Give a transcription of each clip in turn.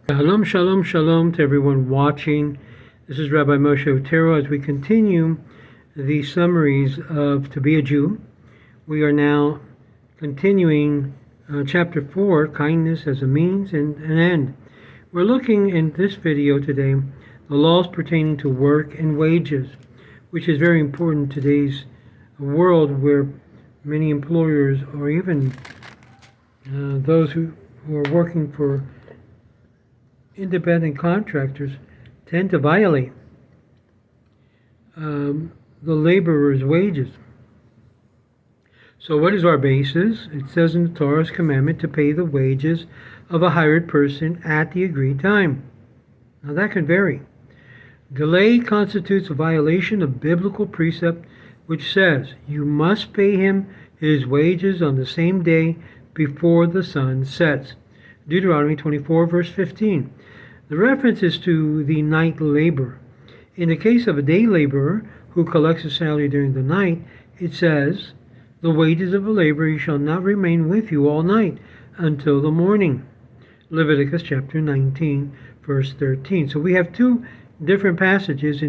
Shalom, shalom, shalom to everyone watching. This is Rabbi Moshe Otero as we continue the summaries of To Be a Jew. We are now continuing chapter 4, Kindness as a Means and an End. We're looking in this video today the laws pertaining to work and wages, which is very important in today's world where many employers or even those who are working for independent contractors tend to violate the laborer's wages. So what is our basis? It says in the Torah's commandment to pay the wages of a hired person at the agreed time. Now that can vary. Delay constitutes a violation of biblical precept which says you must pay him his wages on the same day before the sun sets. Deuteronomy 24 verse 15. The reference is to the night laborer. In the case of a day laborer who collects a salary during the night, it says, the wages of a laborer shall not remain with you all night until the morning. Leviticus chapter 19 verse 13. So we have two different passages,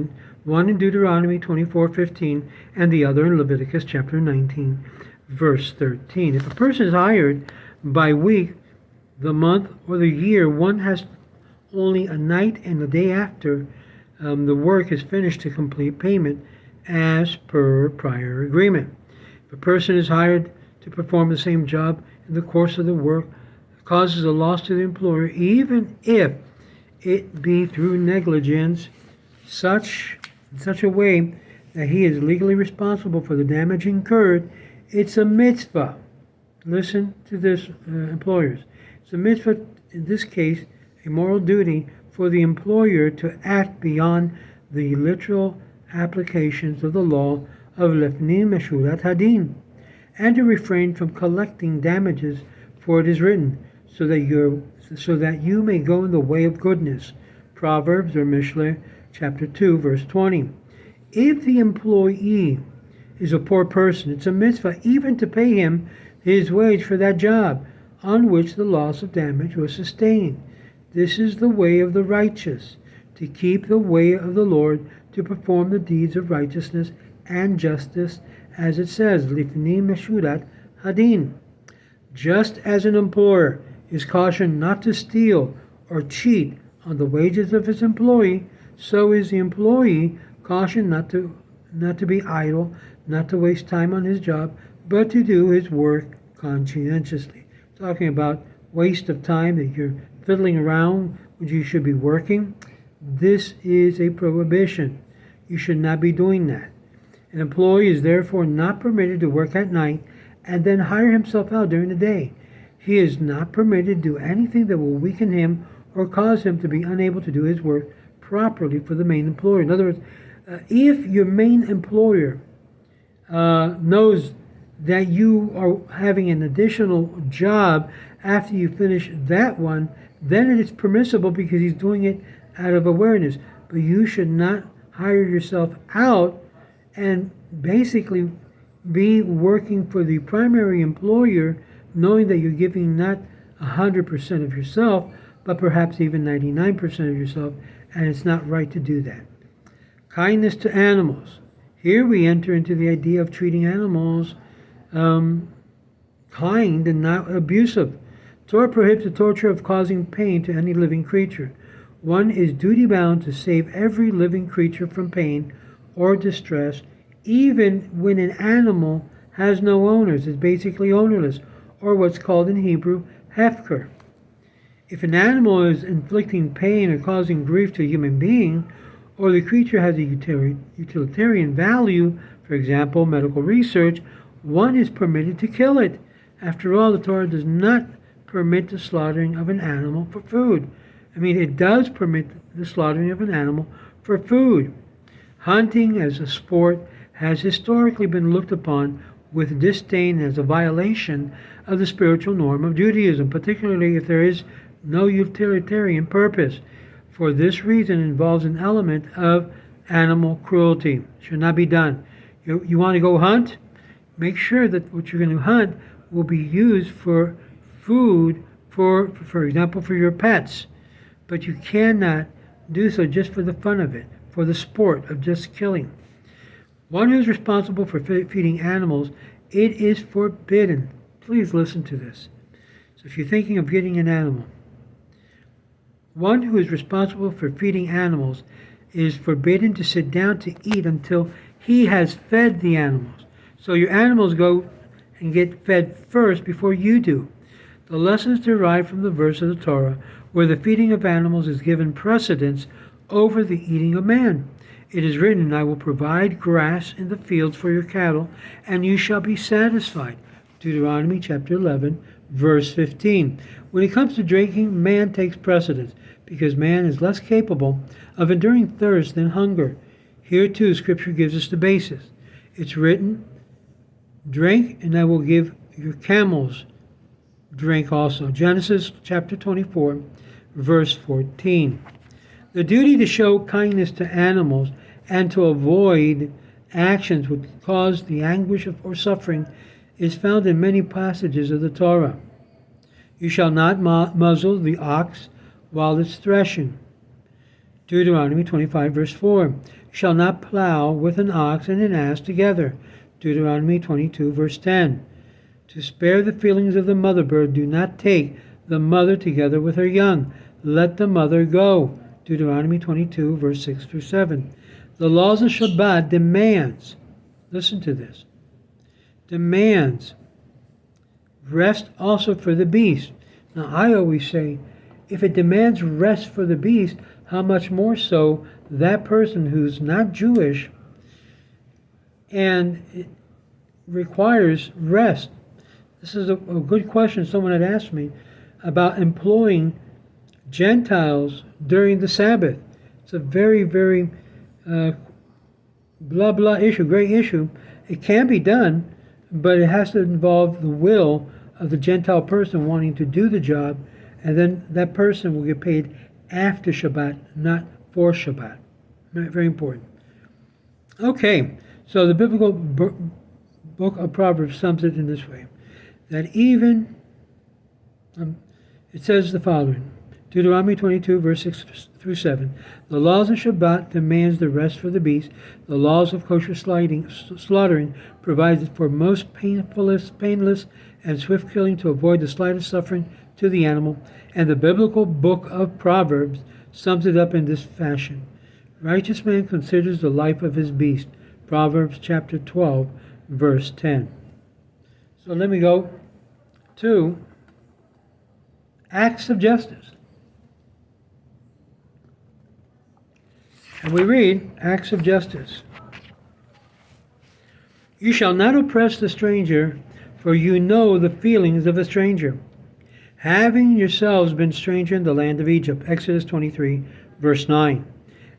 one in Deuteronomy 24:15 and the other in Leviticus chapter 19 verse 13. If a person is hired by week, the month, or the year, one has only a night and a day after the work is finished to complete payment as per prior agreement. If a person is hired to perform the same job in the course of the work, causes a loss to the employer, even if it be through negligence, in such a way that he is legally responsible for the damage incurred, it's a mitzvah. Listen to this, employers. It's a mitzvah, in this case, a moral duty for the employer to act beyond the literal applications of the law of Lefnim Meshurat Hadin, and to refrain from collecting damages, for it is written, so that you may go in the way of goodness. Proverbs or Mishle, chapter 2, verse 20. If the employee is a poor person, it's a mitzvah even to pay him his wage for that job on which the loss of damage was sustained. This is the way of the righteous, to keep the way of the Lord, to perform the deeds of righteousness and justice, as it says, Lifnim Meshurat Hadin. Just as an employer is cautioned not to steal or cheat on the wages of his employee, so is the employee cautioned not to be idle, not to waste time on his job, but to do his work conscientiously. Talking about waste of time, that you're fiddling around when you should be working. This is a prohibition. You should not be doing that. An employee is therefore not permitted to work at night and then hire himself out during the day. He is not permitted to do anything that will weaken him or cause him to be unable to do his work properly for the main employer. In other words, if your main employer knows that you are having an additional job after you finish that one, then it is permissible because he's doing it out of awareness. But you should not hire yourself out and basically be working for the primary employer, knowing that you're giving not 100% of yourself, but perhaps even 99% of yourself, and it's not right to do that. Kindness to animals. Here we enter into the idea of treating animals kind and not abusive. Torah prohibits the torture of causing pain to any living creature. One is duty-bound to save every living creature from pain or distress, even when an animal has no owners, is basically ownerless, or what's called in Hebrew, hefker. If an animal is inflicting pain or causing grief to a human being, or the creature has a utilitarian value, for example, medical research, one is permitted to kill it. After all, the Torah does not permit the slaughtering of an animal for food. It does permit the slaughtering of an animal for food. Hunting as a sport has historically been looked upon with disdain as a violation of the spiritual norm of Judaism, particularly if there is no utilitarian purpose. For this reason, it involves an element of animal cruelty. It should not be done. You want to go hunt? Make sure that what you're going to hunt will be used for food, for example, for your pets. but you cannot do so just for the fun of it, for the sport of just killing. One who is responsible for feeding animals, it is forbidden. Please listen to this. So if you're thinking of getting an animal, one who is responsible for feeding animals is forbidden to sit down to eat until he has fed the animals. So your animals go and get fed first before you do. The lessons derived from the verse of the Torah where the feeding of animals is given precedence over the eating of man. It is written, I will provide grass in the fields for your cattle, and you shall be satisfied. Deuteronomy chapter 11, verse 15. When it comes to drinking, man takes precedence, because man is less capable of enduring thirst than hunger. Here too, Scripture gives us the basis. It's written, drink, and I will give your camels drink also. Genesis chapter 24, verse 14. The duty to show kindness to animals and to avoid actions which cause the anguish or suffering is found in many passages of the Torah. You shall not muzzle the ox while it's threshing. Deuteronomy 25, verse 4. You shall not plow with an ox and an ass together. Deuteronomy 22, verse 10. To spare the feelings of the mother bird, do not take the mother together with her young. Let the mother go. Deuteronomy 22, verse 6 through 7. The laws of Shabbat demands, listen to this, demands rest also for the beast. Now I always say, if it demands rest for the beast, how much more so that person who's not Jewish and it requires rest. This is a good question someone had asked me about employing Gentiles during the Sabbath. It's a very, very blah, blah issue, great issue. It can be done, but it has to involve the will of the Gentile person wanting to do the job, and then that person will get paid after Shabbat, not for Shabbat. Very important. Okay, so the biblical book of Proverbs sums it in this way, that even, it says the following, Deuteronomy 22, verse 6 through 7. The laws of Shabbat demands the rest for the beast. The laws of kosher slaughtering provides for most painless and swift killing to avoid the slightest suffering to the animal. And the biblical book of Proverbs sums it up in this fashion. Righteous man considers the life of his beast. Proverbs chapter 12, verse 10. So let me go to Acts of Justice. And we read Acts of Justice. You shall not oppress the stranger, for you know the feelings of a stranger, having yourselves been stranger in the land of Egypt. Exodus 23, verse 9.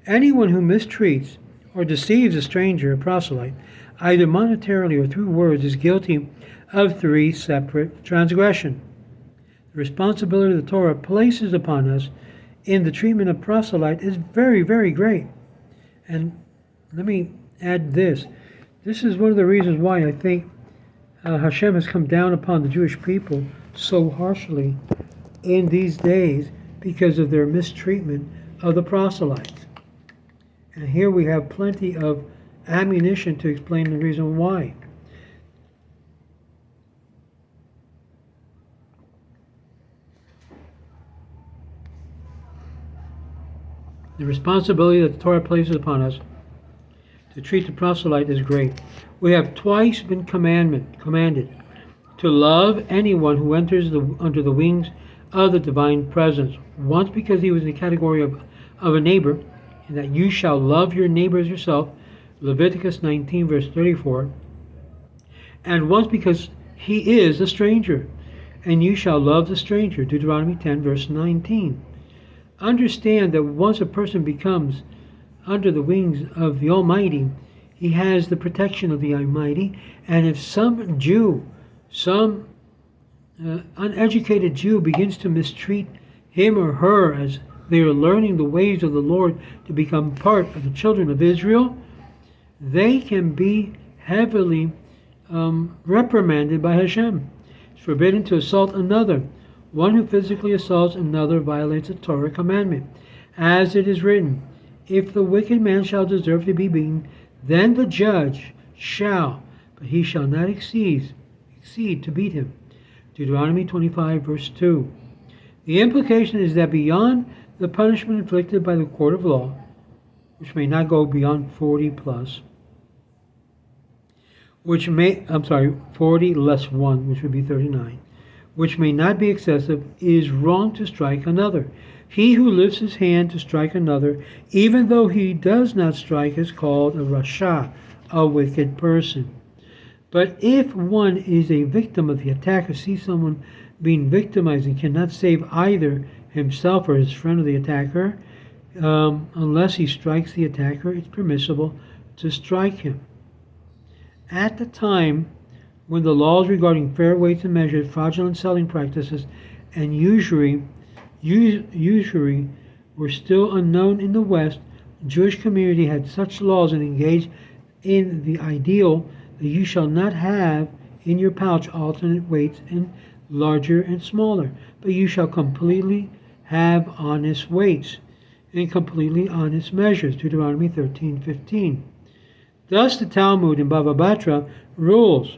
Anyone who mistreats or deceives a stranger, a proselyte, either monetarily or through words, is guilty of 3 separate transgressions. The responsibility the Torah places upon us in the treatment of proselyte is very, very great. And let me add this. This is one of the reasons why I think Hashem has come down upon the Jewish people so harshly in these days because of their mistreatment of the proselytes. And here we have plenty of ammunition to explain the reason why. The responsibility that the Torah places upon us to treat the proselyte is great. We have twice been commanded to love anyone who enters under the wings of the divine presence. Once because he was in the category of a neighbor, and that you shall love your neighbor as yourself, Leviticus 19, verse 34. And once because he is a stranger, and you shall love the stranger, Deuteronomy 10, verse 19. Understand that once a person becomes under the wings of the Almighty, he has the protection of the Almighty. And if some Jew, some uneducated Jew begins to mistreat him or her as they are learning the ways of the Lord to become part of the children of Israel, they can be heavily reprimanded by Hashem. It's forbidden to assault another One who physically assaults another violates a Torah commandment. As it is written, if the wicked man shall deserve to be beaten, then the judge shall, but he shall not exceed to beat him. Deuteronomy 25, verse 2. The implication is that beyond the punishment inflicted by the court of law, which may not go beyond 40 plus, 40 less 1, which would be 39, which may not be excessive, it is wrong to strike another. He who lifts his hand to strike another, even though he does not strike, is called a rasha, a wicked person. But if one is a victim of the attack or sees someone being victimized and cannot save either himself or his friend or the attacker, unless he strikes the attacker, it's permissible to strike him. At the time when the laws regarding fair weights and measures, fraudulent selling practices, and usury were still unknown in the West, the Jewish community had such laws and engaged in the ideal that you shall not have in your pouch alternate weights and larger and smaller, but you shall completely have honest weights and completely honest measures. Deuteronomy 13:15. Thus the Talmud in Bava Batra rules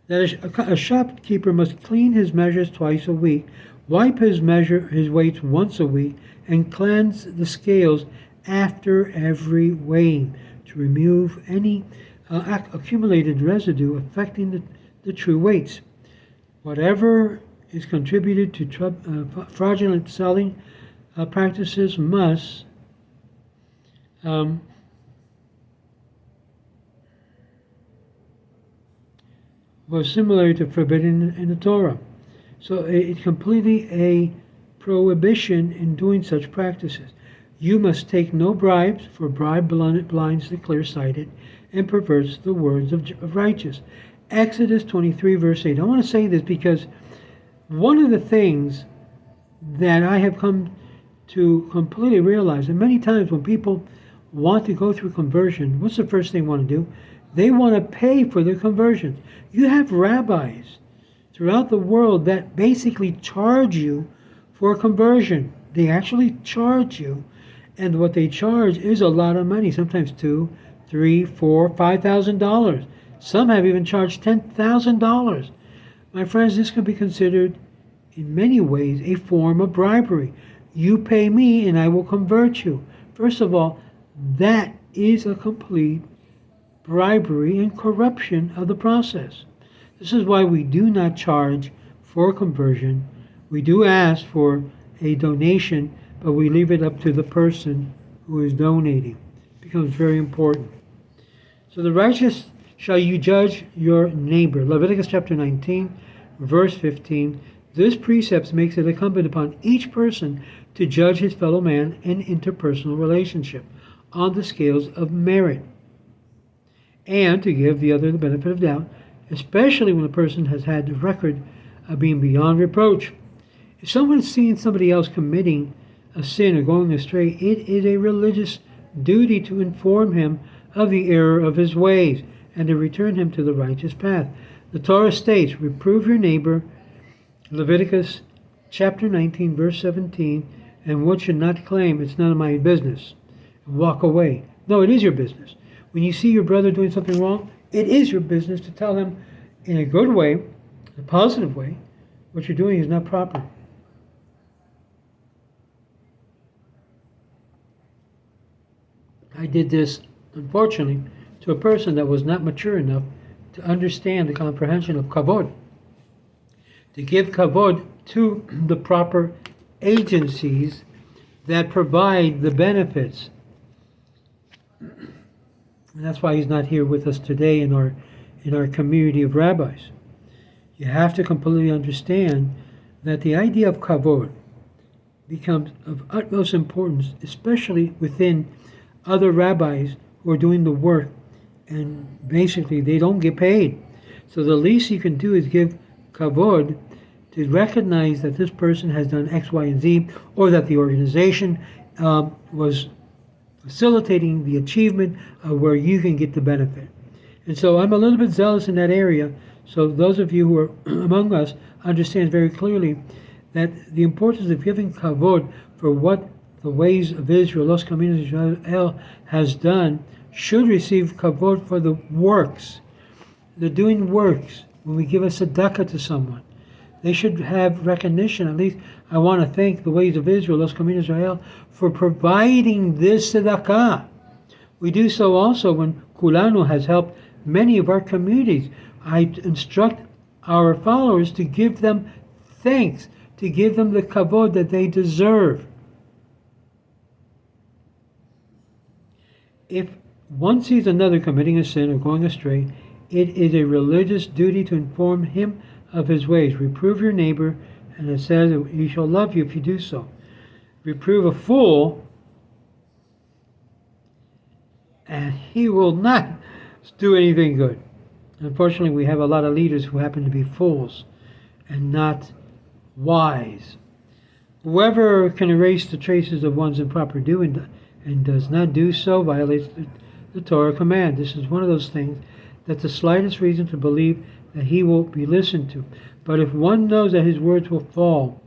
that a shopkeeper must clean his measures twice a week, wipe his weights once a week, and cleanse the scales after every weighing to remove any accumulated residue affecting the true weights. Whatever is contributed to fraudulent selling practices must was similar to forbidden in the Torah. So it's completely a prohibition in doing such practices. You must take no bribes, for bribe blinds the clear-sighted and perverts the words of righteous. Exodus 23, verse 8. I want to say this because one of the things that I have come to completely realize, and many times when people want to go through conversion, what's the first thing they want to do? They want to pay for their conversion. You have rabbis throughout the world that basically charge you for conversion. They actually charge you, and what they charge is a lot of money. Sometimes $2,000, $3,000, $4,000, $5,000. Some have even charged $10,000. My friends, this can be considered, in many ways, a form of bribery. You pay me, and I will convert you. First of all, that is a complete bribery and corruption of the process. This is why we do not charge for conversion. We do ask for a donation, but we leave it up to the person who is donating. It becomes very important. So the righteous shall you judge your neighbor. Leviticus chapter 19, verse 15. This precept makes it incumbent upon each person to judge his fellow man in interpersonal relationship on the scales of merit, and to give the other the benefit of doubt, especially when a person has had the record of being beyond reproach. If someone is seeing somebody else committing a sin or going astray, it is a religious duty to inform him of the error of his ways and to return him to the righteous path. The Torah states, reprove your neighbor, Leviticus chapter 19, verse 17, and one should not claim it's none of my business and walk away. No, it is your business. When you see your brother doing something wrong, it is your business to tell him in a good way, a positive way, what you're doing is not proper. I did this, unfortunately, to a person that was not mature enough to understand the comprehension of kavod, to give kavod to the proper agencies that provide the benefits. And that's why he's not here with us today in our community of rabbis. You have to completely understand that the idea of kavod becomes of utmost importance, especially within other rabbis who are doing the work, and basically they don't get paid. So the least you can do is give kavod to recognize that this person has done X, Y, and Z, or that the organization was facilitating the achievement where you can get the benefit. And so I'm a little bit zealous in that area, So those of you who are among us understand very clearly that the importance of giving kavod for what the ways of Israel, Los Caminos Israel, has done, should receive kavod for the works. The doing works. When we give a tzedakah to someone, they should have recognition. At least I want to thank the ways of Israel, Los Caminos Israel, for providing this tzedakah. We do so also when Kulanu has helped many of our communities. I instruct our followers to give them thanks, to give them the kavod that they deserve. If one sees another committing a sin or going astray, it is a religious duty to inform him of his ways. Reprove your neighbor, and it says that he shall love you if you do so. Reprove a fool, and he will not do anything good. Unfortunately, we have a lot of leaders who happen to be fools and not wise. Whoever can erase the traces of one's improper doing and does not do so violates the Torah command. This is one of those things that's the slightest reason to believe that he will be listened to. But if one knows that his words will fall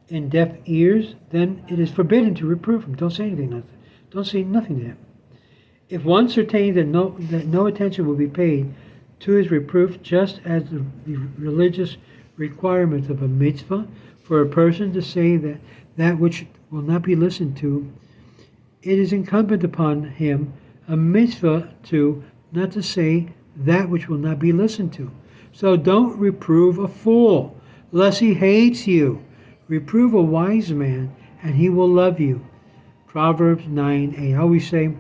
in deaf ears, then it is forbidden to reprove him. Don't say anything. Don't say nothing to him. If one certains that no attention will be paid to his reproof, just as the religious requirement of a mitzvah for a person to say that which will not be listened to, it is incumbent upon him a mitzvah to not to say that which will not be listened to. So don't reprove a fool, lest he hates you. Reprove a wise man, and he will love you. Proverbs 9:8. I always say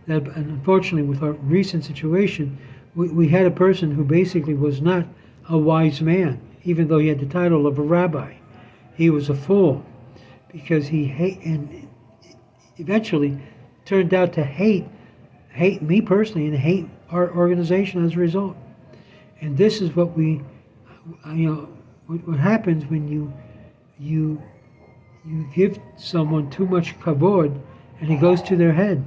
that, unfortunately, with our recent situation, we had a person who basically was not a wise man, even though he had the title of a rabbi. He was a fool, because he and eventually turned out to hate me personally and hate our organization as a result. And this is what what happens when you give someone too much kavod and it goes to their head.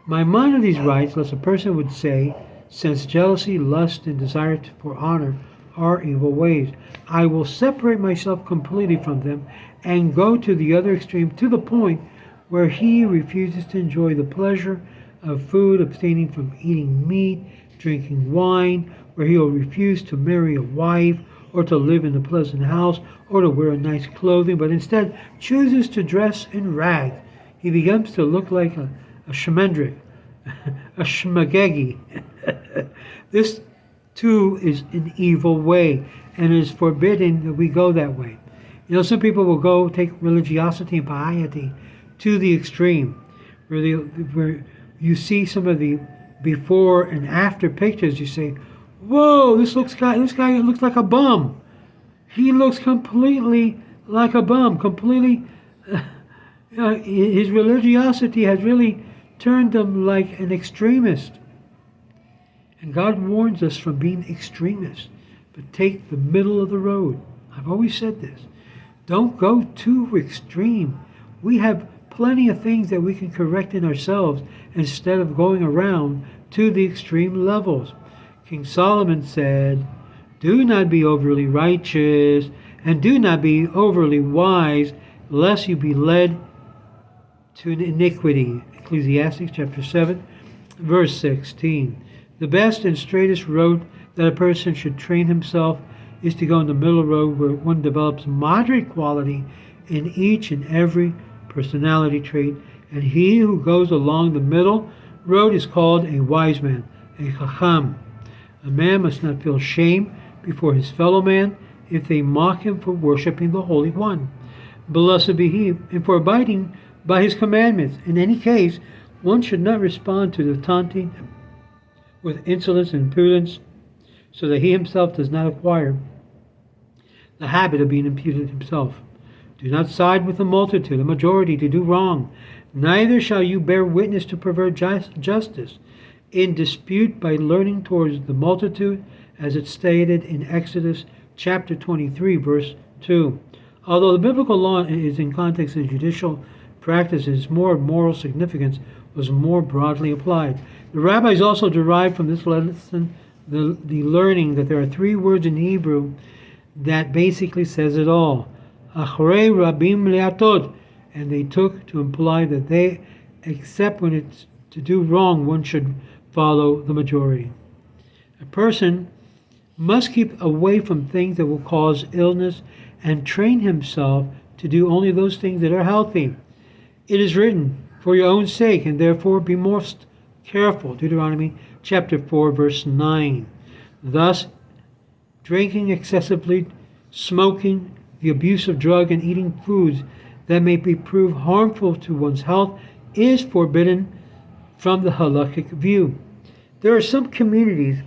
Maimonides writes, lest a person would say, since jealousy, lust, and desire for honor are evil ways, I will separate myself completely from them and go to the other extreme, to the point where he refuses to enjoy the pleasure of food, abstaining from eating meat, drinking wine, where he will refuse to marry a wife, or to live in a pleasant house, or to wear nice clothing, but instead chooses to dress in rags. He begins to look like a shemendrik, a shmagegi. This too is an evil way, and it is forbidden that we go that way. Some people will go take religiosity and piety to the extreme, where you see some of the before and after pictures. You say, "Whoa, this guy looks like a bum. He looks completely like a bum. Completely, his religiosity has really turned him like an extremist." And God warns us from being extremists, but take the middle of the road. I've always said this. Don't go too extreme. We have plenty of things that we can correct in ourselves instead of going around to the extreme levels. King Solomon said, do not be overly righteous, and do not be overly wise, lest you be led to iniquity. Ecclesiastes chapter 7, verse 16. The best and straightest road that a person should train himself is to go in the middle road, where one develops moderate quality in each and every personality trait, and he who goes along the middle road is called a wise man, a chacham. A man must not feel shame before his fellow man if they mock him for worshiping the Holy One. Blessed be he, and for abiding by his commandments. In any case, one should not respond to the taunting with insolence and impudence, so that he himself does not acquire the habit of being impudent himself. Do not side with the multitude, the majority, to do wrong. Neither shall you bear witness to pervert justice in dispute by learning towards the multitude, as it's stated in Exodus chapter 23, verse 2. Although the biblical law is in context of judicial practices, more moral significance was more broadly applied. The rabbis also derived from this lesson the learning that there are three words in Hebrew that basically says it all. Achrei rabim le'atod. And they took to imply that they, except when it's to do wrong, one should follow the majority. A person must keep away from things that will cause illness and train himself to do only those things that are healthy. It is written, for your own sake, and therefore be most careful. Deuteronomy chapter 4, verse 9. Thus, drinking excessively, smoking, the abuse of drug, and eating foods that may be proved harmful to one's health is forbidden from the halakhic view. There are some communities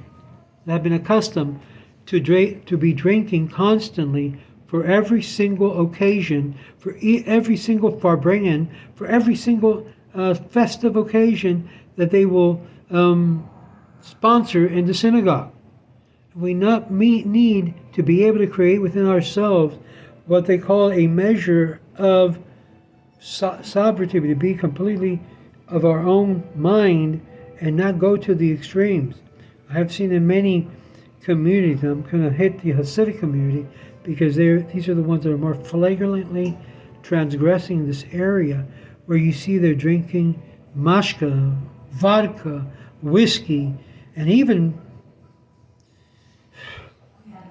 that have been accustomed to be drinking constantly for every single occasion, for every single farbrengen, for every single festive occasion that they will sponsor in the synagogue. We need to be able to create within ourselves what they call a measure of sobriety, to be completely of our own mind and not go to the extremes. I have seen in many communities, I'm going to hit the Hasidic community because these are the ones that are more flagrantly transgressing this area, where you see they're drinking mashka, vodka, whiskey, and even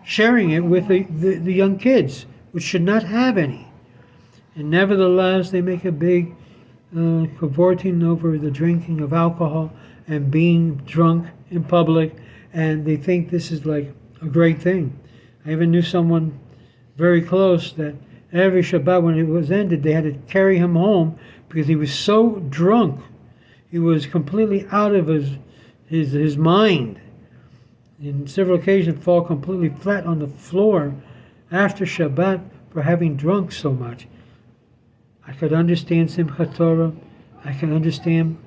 sharing it with the young kids, which should not have any. And nevertheless, they make a big cavorting over the drinking of alcohol and being drunk in public, and they think this is like a great thing. I even knew someone very close that every Shabbat when it was ended, they had to carry him home because he was so drunk. He was completely out of his mind. In several occasions, fall completely flat on the floor after Shabbat for having drunk so much. I could understand Simchat Torah, I can understand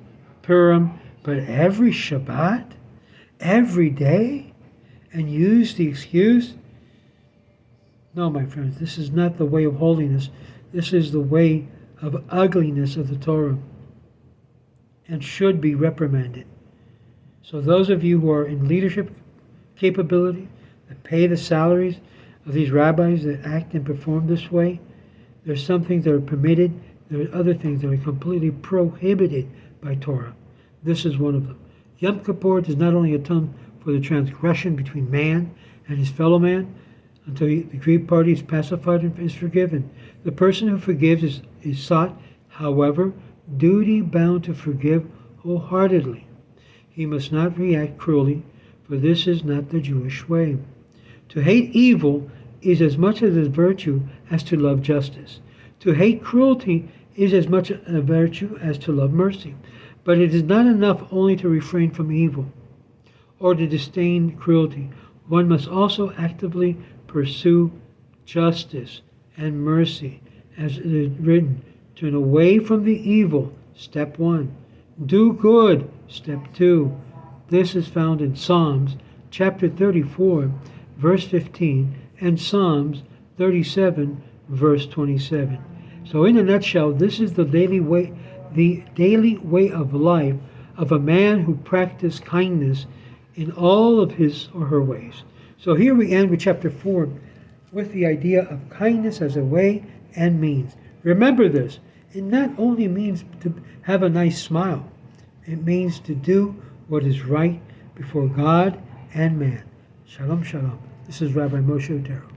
Purim, but every Shabbat, every day, and use the excuse? No, my friends, this is not the way of holiness. This is the way of ugliness of the Torah, and should be reprimanded. So those of you who are in leadership capability, that pay the salaries of these rabbis that act and perform this way, there's some things that are permitted, there are other things that are completely prohibited by Torah. This is one of them. Yom Kippur does not only atone for the transgression between man and his fellow man, until the aggrieved party is pacified and is forgiven. The person who forgives is sought, however, duty-bound to forgive wholeheartedly. He must not react cruelly, for this is not the Jewish way. To hate evil is as much as a virtue as to love justice. To hate cruelty is as much a virtue as to love mercy. But it is not enough only to refrain from evil or to disdain cruelty. One must also actively pursue justice and mercy, as it is written, turn away from the evil, step 1. Do good, step 2. This is found in Psalms chapter 34, verse 15, and Psalms 37, verse 27. So in a nutshell, this is the daily way of life of a man who practiced kindness in all of his or her ways. So here we end with chapter 4 with the idea of kindness as a way and means. Remember this, it not only means to have a nice smile, it means to do what is right before God and man. Shalom, shalom. This is Rabbi Moshe Otero.